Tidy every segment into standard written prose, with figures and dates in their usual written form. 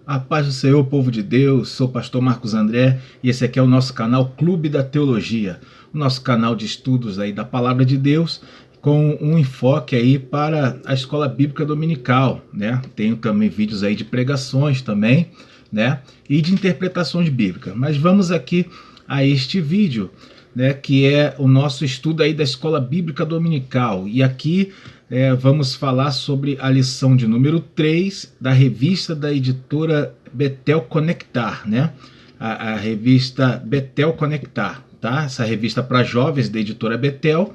A paz do Senhor, povo de Deus, sou o pastor Marcos André e esse aqui é o nosso canal Clube da Teologia, o nosso canal de estudos aí da Palavra de Deus, com um enfoque aí para a Escola Bíblica Dominical, né? Tenho também vídeos aí de pregações também, né? E de interpretações bíblicas. Mas vamos aqui a este vídeo, né? Que é o nosso estudo aí da Escola Bíblica Dominical. E aqui vamos falar sobre a lição de número 3 da revista da editora Betel Conectar, né? A revista Betel Conectar, tá? Essa revista para jovens da editora Betel,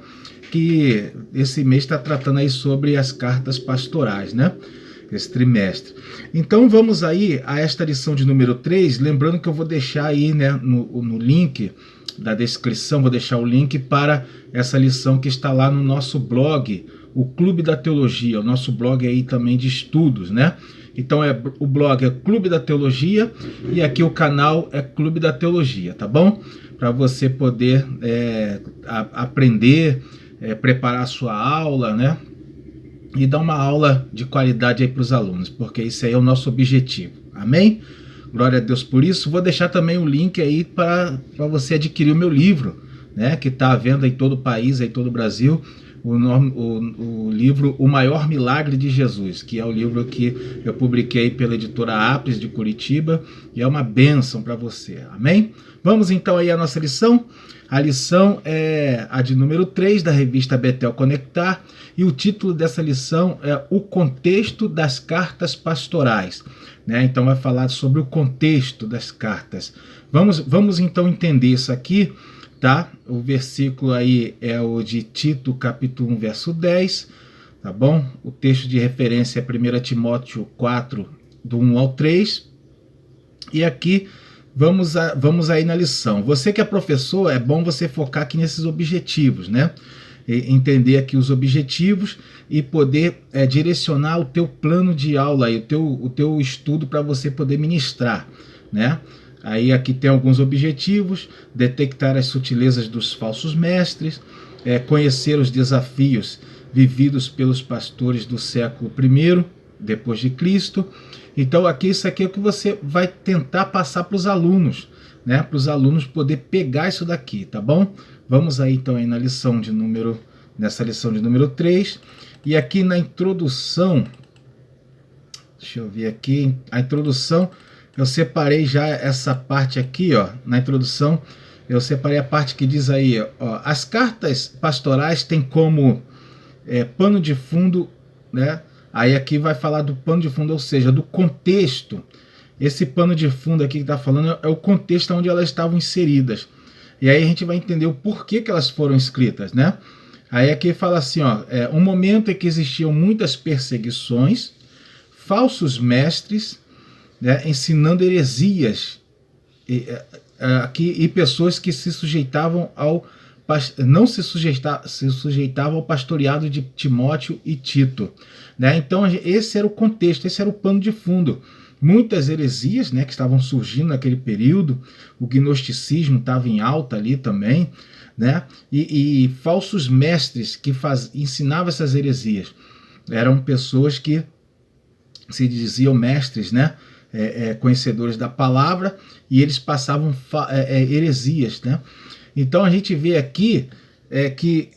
que esse mês está tratando aí sobre as cartas pastorais, né? Esse trimestre. Então vamos aí a esta lição de número 3, lembrando que eu vou deixar aí, né, no link da descrição, vou deixar o link para essa lição que está lá no nosso blog, o Clube da Teologia, o nosso blog aí também de estudos, né? Então o blog é Clube da Teologia e aqui o canal é Clube da Teologia, tá bom? Para você poder aprender, preparar a sua aula, né? E dar uma aula de qualidade aí para os alunos, porque isso aí é o nosso objetivo, amém? Glória a Deus por isso. Vou deixar também o link aí para você adquirir o meu livro, né? Que está à venda em todo o país, em todo o Brasil. O livro O Maior Milagre de Jesus, que é o livro que eu publiquei pela editora Apres de Curitiba, e é uma bênção para você, amém? Vamos então aí à nossa lição. A lição é a de número 3 da revista Betel Conectar, e o título dessa lição é O Contexto das Cartas Pastorais, né? Então vai falar sobre o contexto das cartas. Vamos então entender isso aqui, tá? O versículo aí é o de Tito, capítulo 1, verso 10, tá bom? O texto de referência é 1 Timóteo 4, do 1 ao 3. E aqui vamos aí na lição. Você que é professor, é bom você focar aqui nesses objetivos, né? Entender aqui os objetivos e poder direcionar o teu plano de aula, aí, o teu estudo para você poder ministrar, né? Aí aqui tem alguns objetivos: detectar as sutilezas dos falsos mestres, conhecer os desafios vividos pelos pastores do século I depois de Cristo. Então isso aqui é o que você vai tentar passar para os alunos, né? Para os alunos poder pegar isso daqui, tá bom? Vamos aí então aí nessa lição de número 3. E aqui na introdução, deixa eu ver aqui, a introdução, eu separei já essa parte aqui, ó. Na introdução, eu separei a parte que diz aí, ó, as cartas pastorais têm como pano de fundo, né? Aí aqui vai falar do pano de fundo, ou seja, do contexto. Esse pano de fundo aqui que está falando é o contexto onde elas estavam inseridas. E aí a gente vai entender o porquê que elas foram escritas, né? Aí aqui fala assim, ó, um momento em que existiam muitas perseguições, falsos mestres, né, ensinando heresias, e pessoas que se sujeitavam não se sujeitavam ao pastoreado de Timóteo e Tito, né? Então esse era o contexto, esse era o pano de fundo. Muitas heresias, né, que estavam surgindo naquele período, o gnosticismo estava em alta ali também, né? E falsos mestres que ensinavam essas heresias. Eram pessoas que se diziam mestres, né? Conhecedores da palavra, e eles passavam heresias, né? Então a gente vê aqui que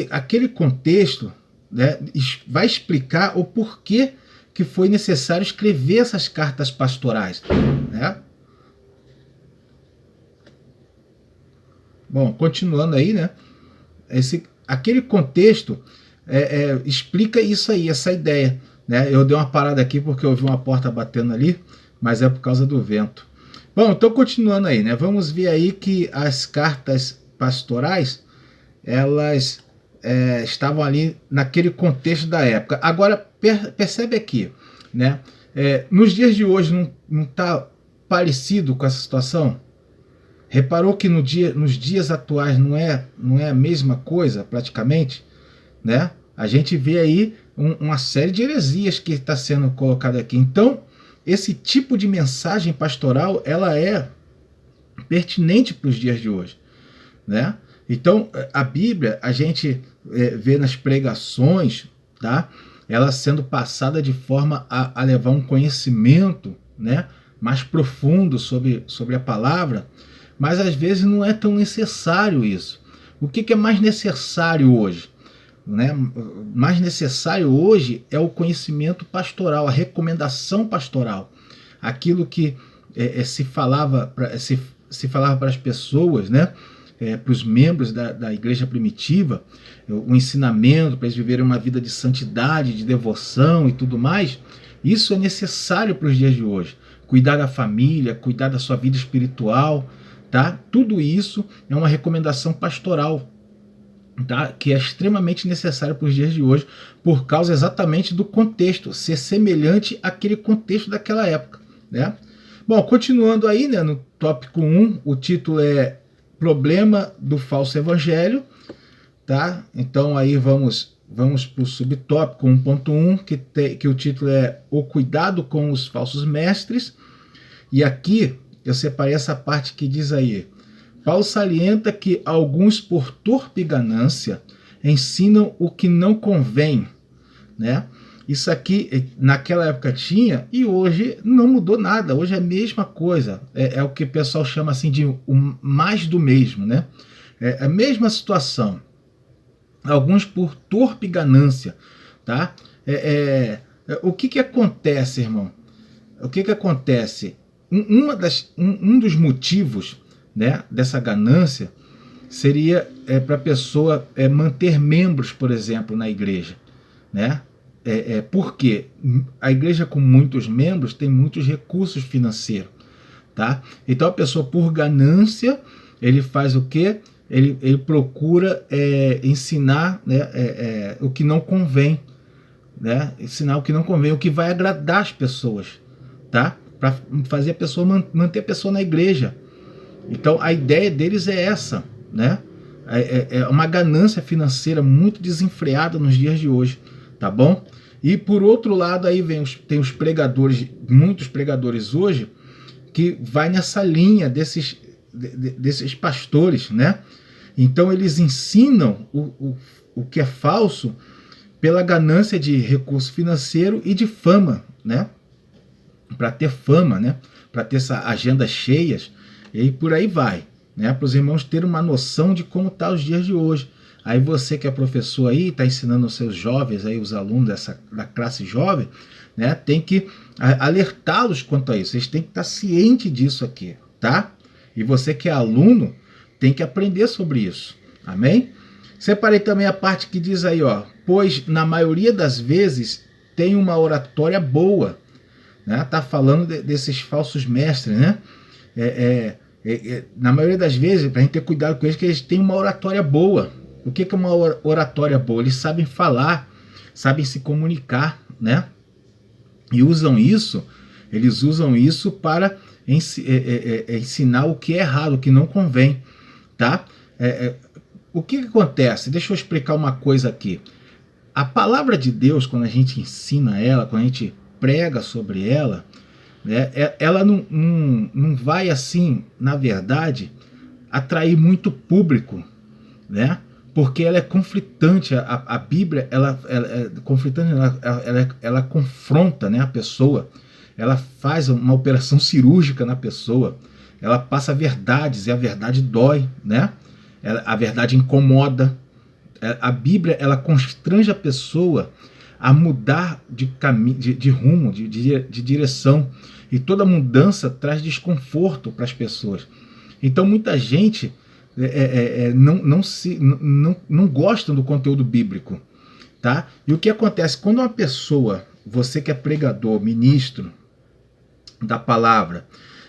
aquele contexto, né, vai explicar o porquê que foi necessário escrever essas cartas pastorais, né? Bom, continuando aí, né? Aquele contexto explica isso aí, essa ideia, né? Eu dei uma parada aqui porque eu ouvi uma porta batendo ali, mas é por causa do vento. Bom, então continuando aí, né? Vamos ver aí que as cartas pastorais, elas estavam ali naquele contexto da época. Agora, percebe aqui, né? Nos dias de hoje não está parecido com essa situação? Reparou que nos dias atuais não é a mesma coisa, praticamente, né? A gente vê aí uma série de heresias que está sendo colocada aqui. Então, esse tipo de mensagem pastoral, ela é pertinente para os dias de hoje, né? Então, a Bíblia, a gente vê nas pregações, tá? Ela sendo passada de forma a levar um conhecimento, né, mais profundo sobre a palavra, mas às vezes não é tão necessário isso. O que é mais necessário hoje? Né? Mais necessário hoje é o conhecimento pastoral, a recomendação pastoral, aquilo que se falava para as pessoas, né? Para os membros da igreja primitiva, o ensinamento para eles viverem uma vida de santidade, de devoção e tudo mais. Isso é necessário para os dias de hoje. Cuidar da família, cuidar da sua vida espiritual, tá? Tudo isso é uma recomendação pastoral, tá? Que é extremamente necessário para os dias de hoje, por causa exatamente do contexto, ser semelhante àquele contexto daquela época, né? Bom, continuando aí, né, no tópico 1, o título é Problema do Falso Evangelho, tá? Então aí vamos para o subtópico 1.1, que o título é O Cuidado com os Falsos Mestres, e aqui eu separei essa parte que diz aí: Paulo salienta que alguns, por torpe ganância, ensinam o que não convém, né? Isso aqui naquela época tinha e hoje não mudou nada, hoje é a mesma coisa, é o que o pessoal chama assim de mais do mesmo, né? É a mesma situação, alguns por torpe ganância, tá? O que acontece, irmão? O que acontece? Um dos motivos, né, dessa ganância seria para a pessoa manter membros, por exemplo, na igreja, né? Porque a igreja com muitos membros tem muitos recursos financeiros, tá? Então a pessoa, por ganância, ele faz o quê? Ele procura ensinar, né, o que não convém, né? Ensinar o que não convém, o que vai agradar as pessoas, tá? Para fazer a pessoa manter a pessoa na igreja. Então a ideia deles é essa, né? É uma ganância financeira muito desenfreada nos dias de hoje, tá bom? E por outro lado aí tem os pregadores, muitos pregadores hoje, que vai nessa linha desses pastores, né? Então eles ensinam o que é falso pela ganância de recurso financeiro e de fama, né? Para ter fama, né? Para ter essa agenda cheias, e por aí vai, né? Para os irmãos terem uma noção de como tá os dias de hoje. Aí você que é professor aí, está ensinando os seus jovens, aí, os alunos da classe jovem, né? Tem que alertá-los quanto a isso. Vocês têm que estar cientes disso aqui, tá? E você que é aluno, tem que aprender sobre isso. Amém? Separei também a parte que diz aí, ó, pois na maioria das vezes tem uma oratória boa, né? Tá falando desses falsos mestres, né? Na maioria das vezes, para a gente ter cuidado com eles, que eles têm uma oratória boa. O que é uma oratória boa? Eles sabem falar, sabem se comunicar, né? E eles usam isso para ensinar o que é errado, o que não convém, tá? O que acontece? Deixa eu explicar uma coisa aqui. A palavra de Deus, quando a gente ensina ela, quando a gente prega sobre ela, né, ela não vai assim, na verdade, atrair muito público, né? Porque ela é conflitante. A Bíblia ela é conflitante, ela confronta, né, a pessoa, ela faz uma operação cirúrgica na pessoa, ela passa verdades e a verdade dói, né? A verdade incomoda. A Bíblia ela constrange a pessoa a mudar de caminho, de rumo, de direção, e toda mudança traz desconforto para as pessoas. Então muita gente não gostam do conteúdo bíblico, tá? E o que acontece quando uma pessoa, você que é pregador, ministro da palavra,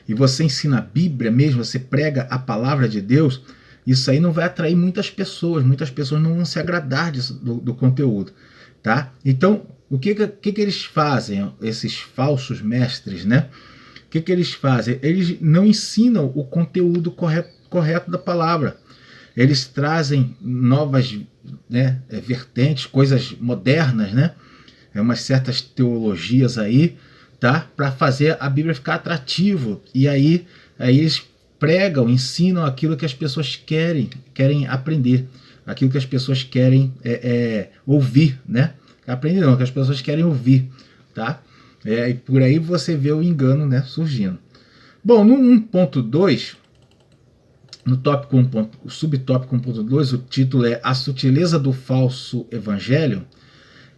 e você ensina a Bíblia mesmo, você prega a palavra de Deus, isso aí não vai atrair muitas pessoas não vão se agradar do conteúdo, tá? Então o que eles fazem, esses falsos mestres, né? O que eles fazem? Eles não ensinam o conteúdo correto da palavra. Eles trazem novas, né, vertentes, coisas modernas, né? Umas certas teologias aí, tá? Para fazer a Bíblia ficar atrativo. E aí eles pregam, ensinam aquilo que as pessoas querem aprender, aquilo que as pessoas querem ouvir, né? Aprender não, que as pessoas querem ouvir, tá? E por aí você vê o engano, né, surgindo. Bom, no 1.2, no tópico 1, o subtópico 1.2, o título é A Sutileza do Falso Evangelho.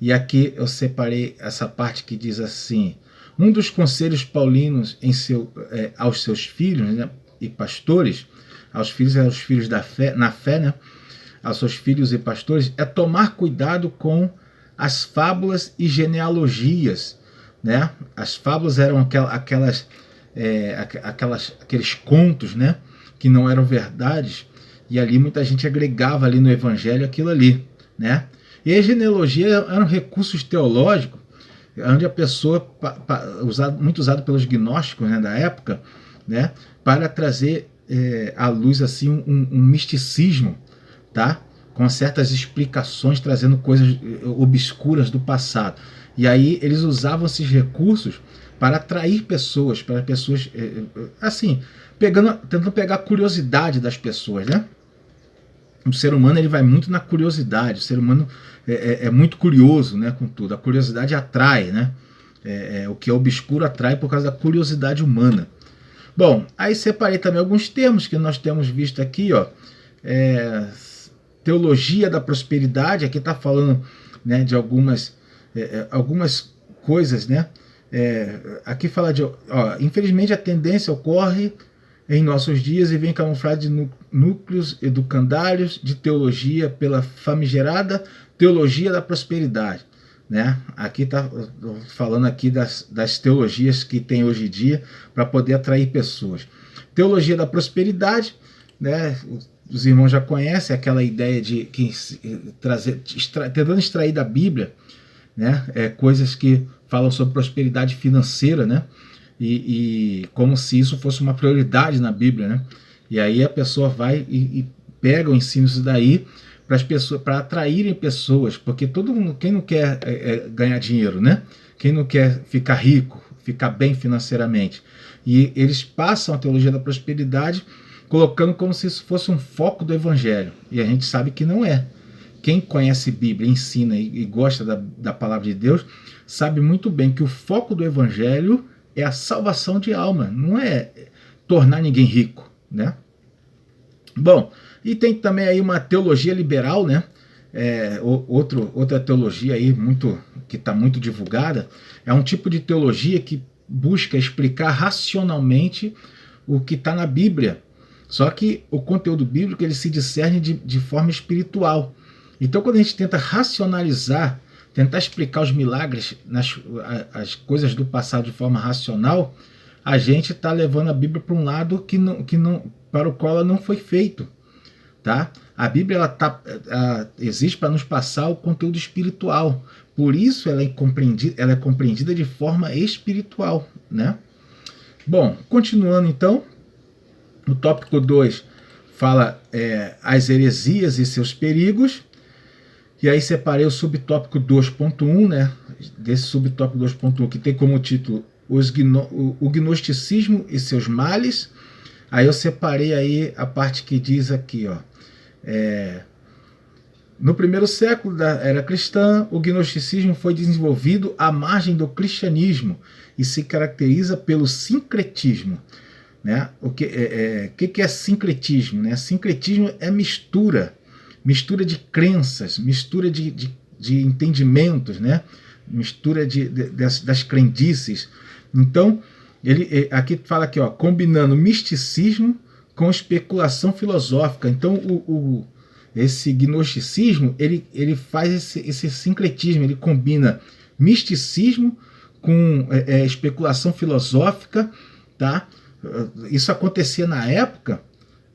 E aqui eu separei essa parte que diz assim: um dos conselhos paulinos aos seus filhos, né, e pastores, aos filhos da fé, na fé, né, aos seus filhos e pastores, é tomar cuidado com as fábulas e genealogias, né? As fábulas eram aqueles contos, né, que não eram verdades, e ali muita gente agregava ali no evangelho aquilo ali, né? E a genealogia eram recursos teológicos, onde a pessoa, muito usado pelos gnósticos, né, da época, né, para trazer à luz assim um misticismo, tá? Com certas explicações, trazendo coisas obscuras do passado. E aí eles usavam esses recursos para atrair pessoas, para pessoas assim, tentando pegar a curiosidade das pessoas, né? O ser humano ele vai muito na curiosidade, o ser humano é muito curioso, né, com tudo. A curiosidade atrai, né? O que é obscuro atrai por causa da curiosidade humana. Bom, aí separei também alguns termos que nós temos visto aqui, ó. Teologia da prosperidade, aqui está falando, né, de algumas coisas, né? Aqui fala de, infelizmente a tendência ocorre em nossos dias e vem camuflada de núcleos educandários de teologia pela famigerada teologia da prosperidade, né? Aqui está falando aqui das teologias que tem hoje em dia para poder atrair pessoas. Teologia da prosperidade, né? Os irmãos já conhecem aquela ideia de tentando extrair da Bíblia, né, coisas que falam sobre prosperidade financeira, né, e como se isso fosse uma prioridade na Bíblia, né, e aí a pessoa vai e pega o ensino isso daí para as pessoas, para atraírem pessoas, porque todo mundo, quem não quer ganhar dinheiro, né, quem não quer ficar rico, ficar bem financeiramente, e eles passam a teologia da prosperidade colocando como se isso fosse um foco do evangelho, e a gente sabe que não é. Quem conhece Bíblia, ensina e gosta da palavra de Deus, sabe muito bem que o foco do evangelho é a salvação de alma, não é tornar ninguém rico, né? Bom, e tem também aí uma teologia liberal, né? Outra teologia aí que está muito divulgada, é um tipo de teologia que busca explicar racionalmente o que está na Bíblia. Só que o conteúdo bíblico ele se discerne de forma espiritual. Então, quando a gente tenta racionalizar, tentar explicar os milagres, as coisas do passado de forma racional, a gente está levando a Bíblia para um lado para o qual ela não foi feito. Tá? A Bíblia ela existe para nos passar o conteúdo espiritual. Por isso ela é compreendida de forma espiritual. Né? Bom, continuando então, o tópico 2 fala as heresias e seus perigos. E aí separei o subtópico 2.1, né? Desse subtópico 2.1 que tem como título o gnosticismo e seus males. Aí eu separei aí a parte que diz aqui, ó, no primeiro século da era cristã, o gnosticismo foi desenvolvido à margem do cristianismo e se caracteriza pelo sincretismo. Né? O que é sincretismo? Né? Sincretismo é mistura de crenças, mistura de entendimentos, né? Mistura das crendices. Então, ele aqui fala aqui, ó, combinando misticismo com especulação filosófica. Então, esse gnosticismo ele faz esse sincretismo, ele combina misticismo com especulação filosófica, tá? Isso acontecia na época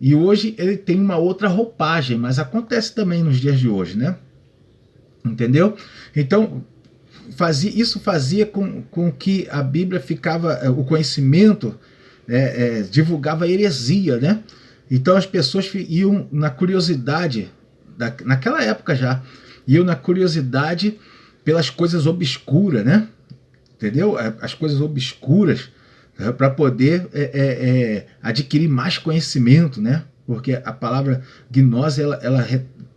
e hoje ele tem uma outra roupagem, mas acontece também nos dias de hoje, né? Entendeu? Então, isso fazia com que a Bíblia ficava, o conhecimento divulgava heresia, né? Então as pessoas iam na curiosidade, naquela época já, iam na curiosidade pelas coisas obscuras, né? Entendeu? As coisas obscuras, para poder adquirir mais conhecimento, né? Porque a palavra gnose ela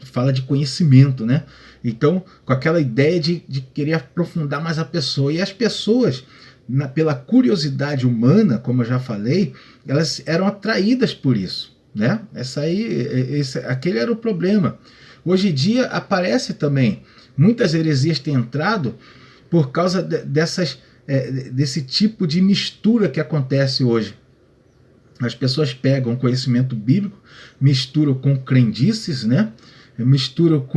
fala de conhecimento, né? Então, com aquela ideia de querer aprofundar mais a pessoa. E as pessoas pela curiosidade humana, como eu já falei, elas eram atraídas por isso, né? Aquele era o problema. Hoje em dia aparece também, muitas heresias têm entrado por causa desse tipo de mistura que acontece hoje. As pessoas pegam conhecimento bíblico, misturam com crendices, né? Misturam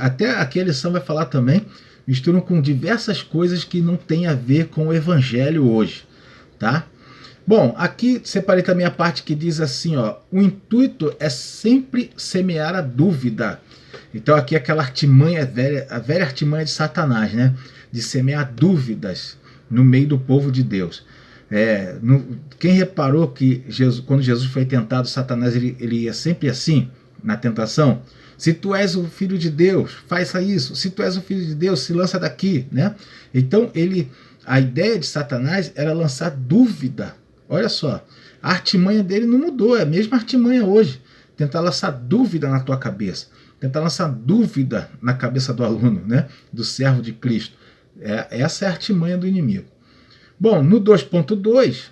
até aqui a lição vai falar também, misturam com diversas coisas que não tem a ver com o evangelho hoje, tá? Bom, aqui separei também a parte que diz assim, ó, o intuito é sempre semear a dúvida. Então aqui aquela artimanha velha, a velha artimanha de Satanás, né? De semear dúvidas no meio do povo de Deus. Quem reparou que quando Jesus foi tentado, Satanás ele ia sempre assim, na tentação? Se tu és o filho de Deus, faça isso. Se tu és o filho de Deus, se lança daqui, né? Então a ideia de Satanás era lançar dúvida. Olha só, a artimanha dele não mudou, é a mesma artimanha hoje. Tentar lançar dúvida na tua cabeça, tentar lançar dúvida na cabeça do aluno, né? Do servo de Cristo. Essa é a artimanha do inimigo. Bom, no 2.2,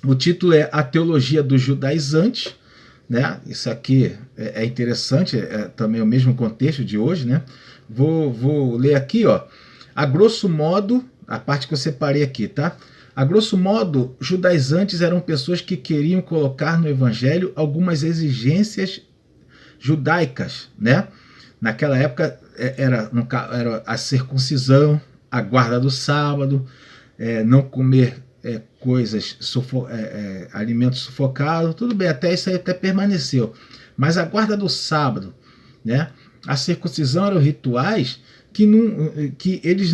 o título é A Teologia dos Judaizantes, né? Isso aqui é interessante, é também o mesmo contexto de hoje, né? Vou ler aqui, ó. A grosso modo, a parte que eu separei aqui, tá? A grosso modo, judaizantes eram pessoas que queriam colocar no evangelho algumas exigências judaicas, né? Naquela época era a circuncisão, a guarda do sábado, não comer alimentos sufocados, tudo bem, até isso aí até permaneceu. Mas a guarda do sábado, né? A circuncisão eram rituais que eles,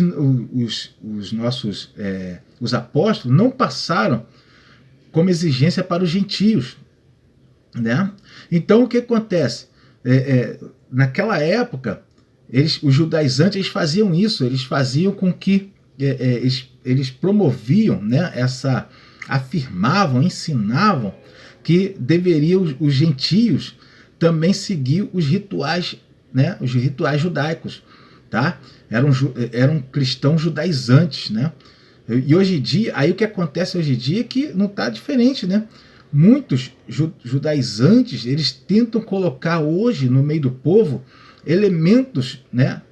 os apóstolos, não passaram como exigência para os gentios, né? Então o que acontece? Naquela época, os judaizantes eles faziam isso, eles faziam com que eles promoviam, né, afirmavam, ensinavam que deveriam os gentios também seguir os rituais, né, os rituais judaicos, tá? Eram cristãos judaizantes, né? E hoje em dia, aí o que acontece hoje em dia é que não está diferente, né? Muitos judaizantes, eles tentam colocar hoje no meio do povo elementos, né,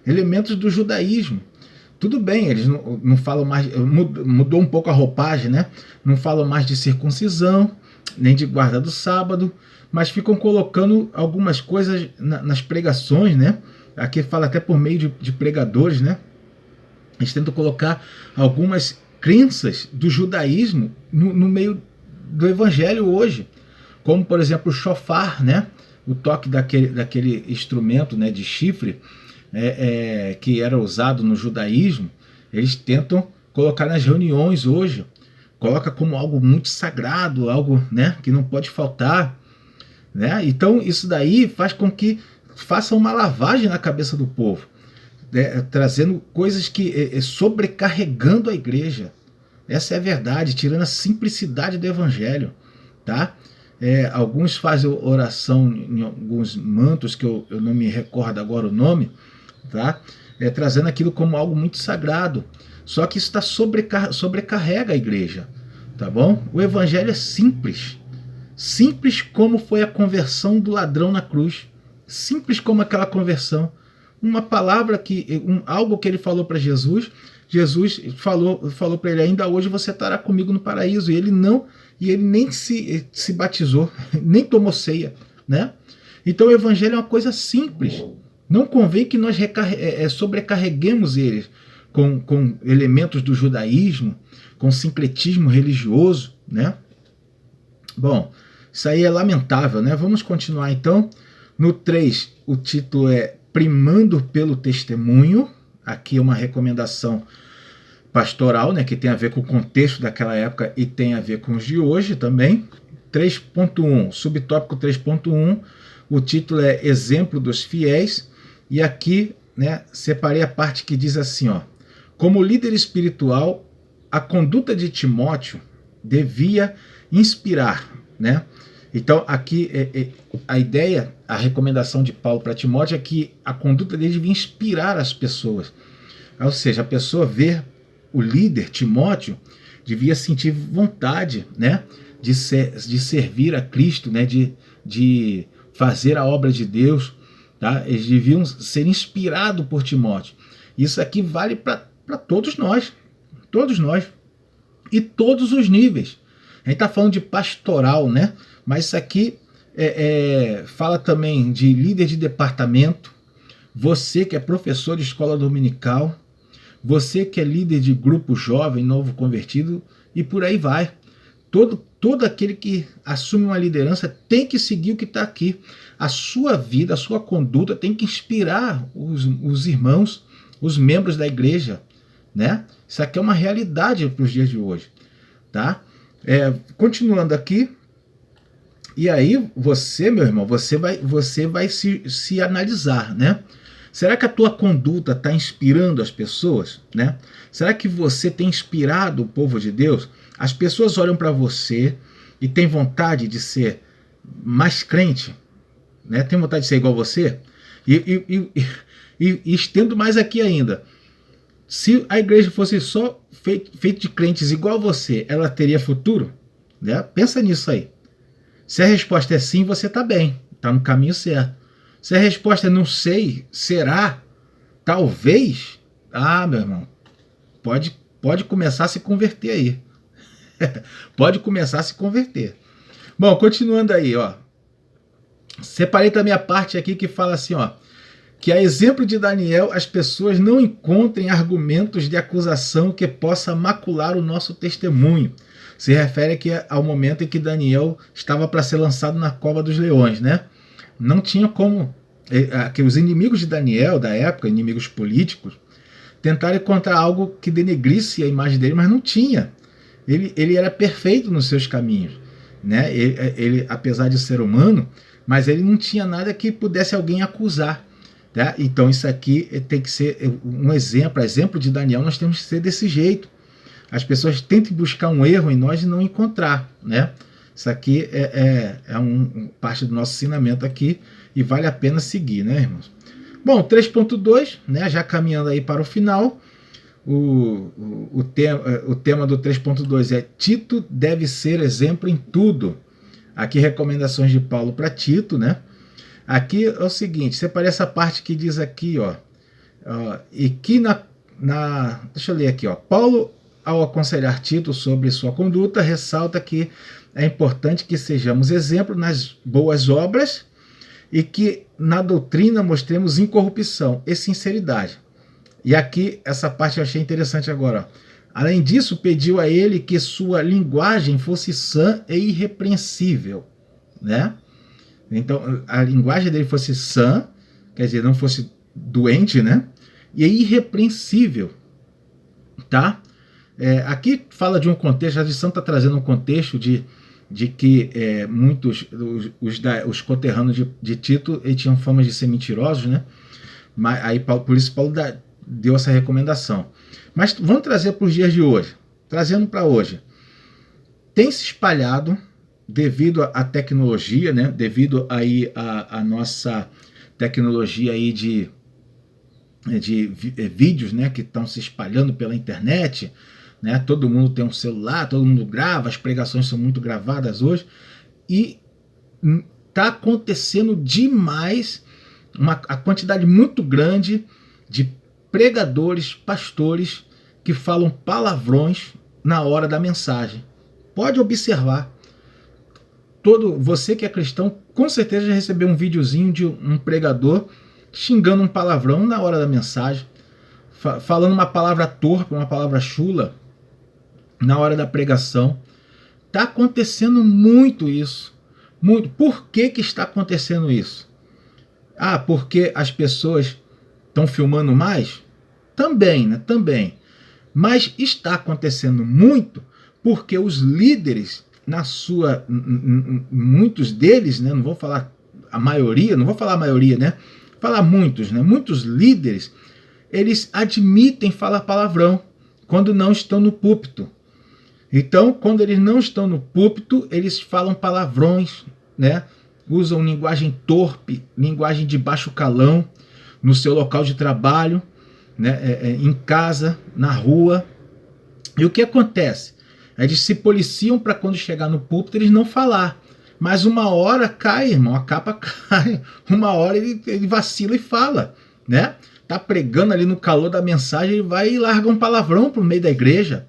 elementos do judaísmo. Tudo bem, eles não falam mais, mudou um pouco a roupagem, né? Não falam mais de circuncisão, nem de guarda do sábado, mas ficam colocando algumas coisas nas pregações, né? Aqui fala até por meio de pregadores, né? Eles tentam colocar algumas crenças do judaísmo no meio do evangelho hoje, como por exemplo o shofar, né? O toque daquele instrumento, né, de chifre, que era usado no judaísmo. Eles tentam colocar nas reuniões hoje, coloca como algo muito sagrado, algo, né, que não pode faltar, né? Então isso daí faz com que faça uma lavagem na cabeça do povo, né, trazendo coisas que sobrecarregando a igreja. Essa é a verdade, tirando a simplicidade do evangelho, tá? Alguns fazem oração em alguns mantos que eu não me recordo agora o nome, tá? Trazendo aquilo como algo muito sagrado. Só que isso sobrecarrega a igreja, tá bom? O evangelho é simples. Simples como foi a conversão do ladrão na cruz. Simples como aquela conversão. Uma palavra algo que ele falou para Jesus. Jesus falou para ele: ainda hoje você estará comigo no paraíso. E ele nem se batizou, nem tomou ceia, né? Então o evangelho é uma coisa simples. Não convém que nós sobrecarreguemos eles com elementos do judaísmo, com sincretismo religioso, né? Bom, isso aí é lamentável, né? Vamos continuar então. No 3, o título é Primando pelo Testemunho. Aqui é uma recomendação pastoral, né, que tem a ver com o contexto daquela época e tem a ver com os de hoje também. 3.1, subtópico 3.1, o título é Exemplo dos Fiéis. E aqui, né, separei a parte que diz assim, ó: como líder espiritual, a conduta de Timóteo devia inspirar, né? Então aqui a ideia, a recomendação de Paulo para Timóteo é que a conduta dele devia inspirar as pessoas. Ou seja, a pessoa vê o líder, Timóteo, devia sentir vontade, né, de servir a Cristo, né, de fazer a obra de Deus, tá? Eles deviam ser inspirados por Timóteo. Isso aqui vale para todos nós e todos os níveis. A gente está falando de pastoral, né? Mas isso aqui fala também de líder de departamento, você que é professor de escola dominical, você que é líder de grupo jovem, novo convertido, e por aí vai. Todo aquele que assume uma liderança tem que seguir o que está aqui. A sua vida, a sua conduta tem que inspirar os irmãos, os membros da igreja, né? Isso aqui é uma realidade para os dias de hoje, tá? Continuando aqui, e aí você, meu irmão, você vai se analisar, né? Será que a tua conduta está inspirando as pessoas, né? Será que você tem inspirado o povo de Deus? As pessoas olham para você e têm vontade de ser mais crente, né? Tem vontade de ser igual a você? E estendo mais aqui ainda. Se a igreja fosse só feita de crentes igual a você, ela teria futuro? Né? Pensa nisso aí. Se a resposta é sim, você está bem, está no caminho certo. Se a resposta é não sei, será, talvez, meu irmão, pode começar a se converter aí. Pode começar a se converter. Bom, continuando aí, ó. Separei também a parte aqui que fala assim, ó, que a exemplo de Daniel, as pessoas não encontrem argumentos de acusação que possa macular o nosso testemunho. Se refere aqui ao momento em que Daniel estava para ser lançado na cova dos leões, né? Não tinha como que os inimigos de Daniel, da época, inimigos políticos, tentaram encontrar algo que denegrisse a imagem dele, mas não tinha. Ele era perfeito nos seus caminhos, né? Ele, apesar de ser humano, mas ele não tinha nada que pudesse alguém acusar. Tá? Então isso aqui tem que ser um exemplo de Daniel, nós temos que ser desse jeito. As pessoas tentem buscar um erro em nós e não encontrar, né? Isso aqui é parte do nosso ensinamento aqui e vale a pena seguir, né, irmãos? Bom, 3.2, né, já caminhando aí para o final, o tema do 3.2 é Tito deve ser exemplo em tudo. Aqui recomendações de Paulo para Tito, né? Aqui é o seguinte, separei essa parte que diz aqui, ó, e que deixa eu ler aqui, ó, Paulo, ao aconselhar Tito sobre sua conduta, ressalta que é importante que sejamos exemplo nas boas obras e que na doutrina mostremos incorrupção e sinceridade. E aqui, essa parte eu achei interessante agora, ó. Além disso, pediu a ele que sua linguagem fosse sã e irrepreensível, né? Então, a linguagem dele fosse sã, quer dizer, não fosse doente, né? E é irrepreensível, tá? Aqui fala de um contexto, a tradição está trazendo um contexto de que muitos, os conterrâneos de Tito, eles tinham fama de ser mentirosos, né? Mas, aí, por isso Paulo deu essa recomendação. Mas vamos trazer para os dias de hoje. Trazendo para hoje. Tem se espalhado, devido à tecnologia, né? Devido aí à nossa tecnologia aí de vídeos, né? Que estão se espalhando pela internet, né? Todo mundo tem um celular, todo mundo grava, as pregações são muito gravadas hoje. E está acontecendo demais, a quantidade muito grande de pregadores, pastores que falam palavrões na hora da mensagem. Pode observar. Você que é cristão, com certeza já recebeu um videozinho de um pregador xingando um palavrão na hora da mensagem, falando uma palavra torpe, uma palavra chula na hora da pregação. Está acontecendo muito isso. Muito. Por que está acontecendo isso? Porque as pessoas estão filmando mais? Também, né? Também. Mas está acontecendo muito porque os líderes, muitos deles, né? Não vou falar a maioria, né? Falar muitos, né? Muitos líderes, eles admitem falar palavrão quando não estão no púlpito. Então, quando eles não estão no púlpito, eles falam palavrões, né? Usam linguagem torpe, linguagem de baixo calão no seu local de trabalho, né, em casa, na rua. E o que acontece? Eles se policiam para quando chegar no púlpito eles não falar. Mas uma hora cai, irmão, a capa cai. Uma hora ele vacila e fala, né? Tá pregando ali no calor da mensagem, ele vai e larga um palavrão pro meio da igreja.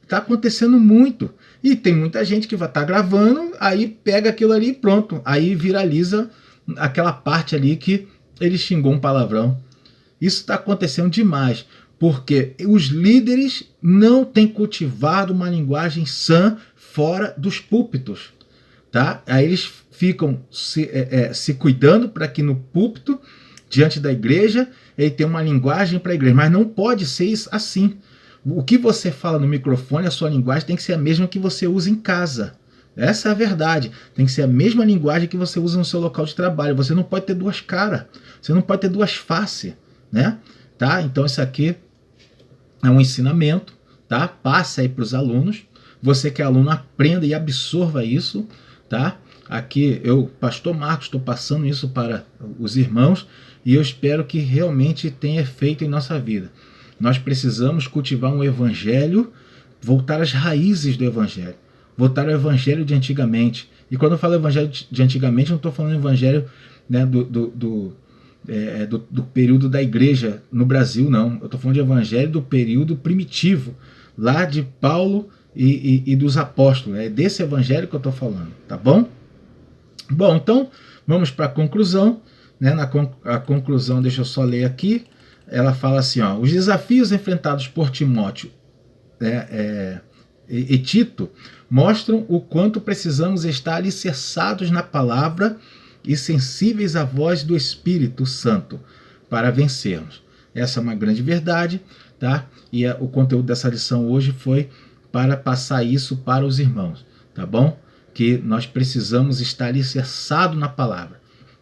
Tá acontecendo muito. E tem muita gente que vai estar gravando, aí pega aquilo ali e pronto. Aí viraliza aquela parte ali que ele xingou um palavrão. Isso está acontecendo demais, porque os líderes não têm cultivado uma linguagem sã fora dos púlpitos. Tá? Aí eles ficam se cuidando para que no púlpito, diante da igreja, ele tenha uma linguagem para a igreja. Mas não pode ser isso assim. O que você fala no microfone, a sua linguagem tem que ser a mesma que você usa em casa. Essa é a verdade. Tem que ser a mesma linguagem que você usa no seu local de trabalho. Você não pode ter duas caras. Você não pode ter duas faces, né? Tá? Então isso aqui é um ensinamento, tá? Passe aí para os alunos. Você que é aluno, aprenda e absorva isso, tá? Aqui eu, Pastor Marcos, estou passando isso para os irmãos e eu espero que realmente tenha efeito em nossa vida. Nós precisamos cultivar um evangelho, voltar às raízes do evangelho, voltar ao evangelho de antigamente. E quando eu falo evangelho de antigamente, não estou falando evangelho, né, do período da igreja no Brasil, não. Eu estou falando de evangelho do período primitivo, lá de Paulo e dos apóstolos. É desse evangelho que eu estou falando, tá bom? Bom, então vamos para a conclusão. Né? A conclusão, deixa eu só ler aqui. Ela fala assim, ó, os desafios enfrentados por Timóteo e Tito mostram o quanto precisamos estar alicerçados na palavra e sensíveis à voz do Espírito Santo para vencermos. Essa é uma grande verdade, tá? E o conteúdo dessa lição hoje foi para passar isso para os irmãos, tá bom? Que nós precisamos estar alicerçados na palavra,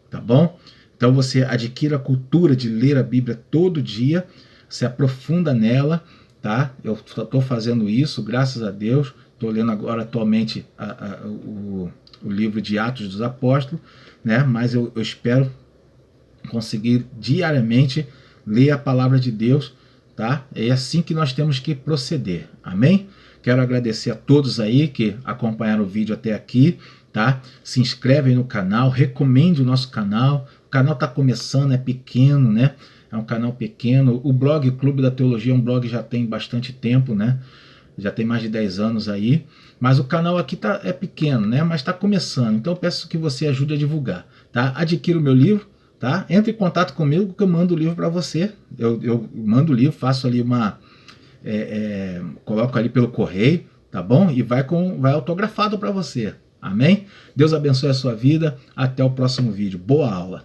tá bom? Então você adquire a cultura de ler a Bíblia todo dia, se aprofunda nela, tá? Eu estou fazendo isso, graças a Deus. Estou lendo agora atualmente o livro de Atos dos Apóstolos, né? Mas eu espero conseguir diariamente ler a palavra de Deus, tá? É assim que nós temos que proceder, amém? Quero agradecer a todos aí que acompanharam o vídeo até aqui, tá? Se inscreve aí no canal, recomende o nosso canal. O canal está começando, é pequeno, né? É um canal pequeno. O blog Clube da Teologia é um blog que já tem bastante tempo, né? Já tem mais de 10 anos aí. Mas o canal aqui é pequeno, né? Mas está começando. Então eu peço que você ajude a divulgar, tá? Adquira o meu livro, tá? Entre em contato comigo que eu mando o livro para você. Eu mando o livro, faço ali coloco ali pelo correio, tá bom? E vai autografado para você. Amém? Deus abençoe a sua vida. Até o próximo vídeo. Boa aula.